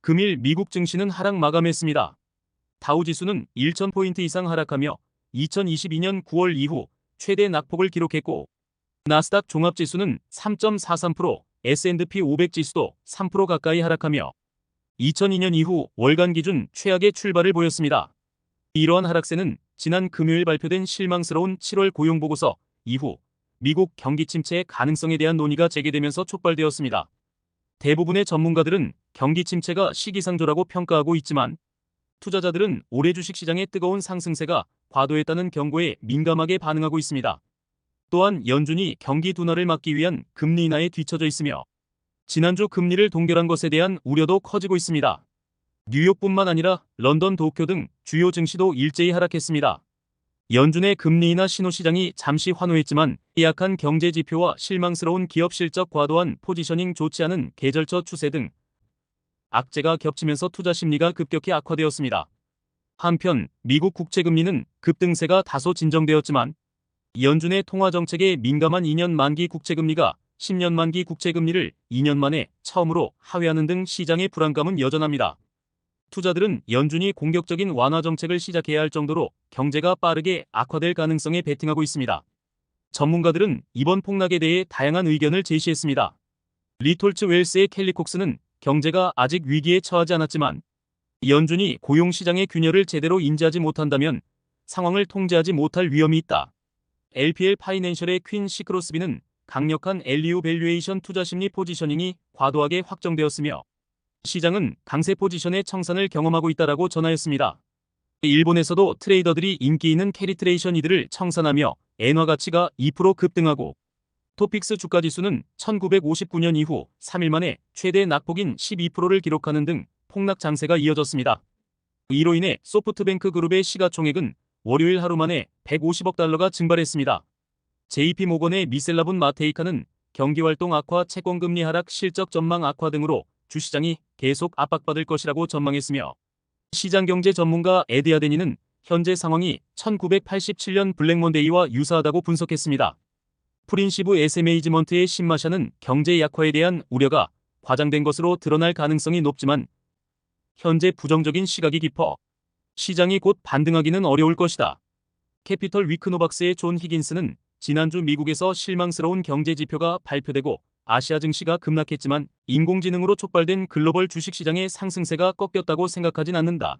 금일 미국 증시는 하락 마감했습니다. 다우지수는 1,000포인트 이상 하락하며 2022년 9월 이후 최대 낙폭을 기록했고, 나스닥 종합지수는 3.43%, S&P 500 지수도 3% 가까이 하락하며 2002년 이후 월간 기준 최악의 출발을 보였습니다. 이러한 하락세는 지난 금요일 발표된 실망스러운 7월 고용보고서 이후 미국 경기 침체의 가능성에 대한 논의가 재개되면서 촉발되었습니다. 대부분의 전문가들은 경기 침체가 시기상조라고 평가하고 있지만, 투자자들은 올해 주식시장의 뜨거운 상승세가 과도했다는 경고에 민감하게 반응하고 있습니다. 또한 연준이 경기 둔화를 막기 위한 금리 인하에 뒤처져 있으며, 지난주 금리를 동결한 것에 대한 우려도 커지고 있습니다. 뉴욕뿐만 아니라 런던, 도쿄 등 주요 증시도 일제히 하락했습니다. 연준의 금리 인하 신호시장이 잠시 환호했지만, 약한 경제 지표와 실망스러운 기업 실적, 과도한 포지셔닝, 좋지 않은 계절적 추세 등 악재가 겹치면서 투자 심리가 급격히 악화되었습니다. 한편 미국 국채금리는 급등세가 다소 진정되었지만, 연준의 통화정책에 민감한 2년 만기 국채금리가 10년 만기 국채금리를 2년 만에 처음으로 하회하는 등 시장의 불안감은 여전합니다. 투자들은 연준이 공격적인 완화 정책을 시작해야 할 정도로 경제가 빠르게 악화될 가능성에 베팅하고 있습니다. 전문가들은 이번 폭락에 대해 다양한 의견을 제시했습니다. 리톨츠 웰스의 켈리 콕스는 경제가 아직 위기에 처하지 않았지만, 연준이 고용시장의 균열을 제대로 인지하지 못한다면 상황을 통제하지 못할 위험이 있다. LPL 파이낸셜의 퀸 시크로스비는 강력한 LEO 밸류에이션 투자심리 포지셔닝이 과도하게 확정되었으며, 시장은 강세 포지션의 청산을 경험하고 있다라고 전하였습니다. 일본에서도 트레이더들이 인기 있는 캐리트레이션 이들을 청산하며 엔화 가치가 2% 급등하고, 토픽스 주가지수는 1959년 이후 3일 만에 최대 낙폭인 12%를 기록하는 등 폭락 장세가 이어졌습니다. 이로 인해 소프트뱅크 그룹의 시가총액은 월요일 하루 만에 150억 달러가 증발했습니다. JP모건의 미셀라분 마테이카는 경기활동 악화, 채권금리 하락, 실적 전망 악화 등으로 주시장이 계속 압박받을 것이라고 전망했으며, 시장경제 전문가 에드 아데니는 현재 상황이 1987년 블랙먼데이와 유사하다고 분석했습니다. 프린시브 에세메이지먼트의 신마샤는 경제 약화에 대한 우려가 과장된 것으로 드러날 가능성이 높지만, 현재 부정적인 시각이 깊어 시장이 곧 반등하기는 어려울 것이다. 캐피털 위크노박스의 존 히긴스는 지난주 미국에서 실망스러운 경제 지표가 발표되고 아시아 증시가 급락했지만, 인공지능으로 촉발된 글로벌 주식시장의 상승세가 꺾였다고 생각하진 않는다.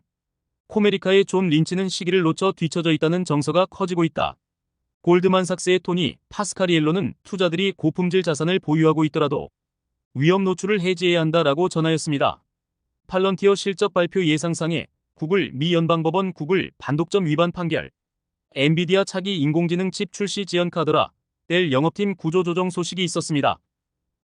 코메리카의 존 린치는 시기를 놓쳐 뒤처져 있다는 정서가 커지고 있다. 골드만삭스의 토니 파스카리엘로는 투자들이 고품질 자산을 보유하고 있더라도 위험 노출을 해지해야 한다라고 전하였습니다. 팔런티어 실적 발표 예상상에 구글 미 연방법원 구글 반독점 위반 판결, 엔비디아 차기 인공지능 칩 출시 지연 카더라, 델 영업팀 구조조정 소식이 있었습니다.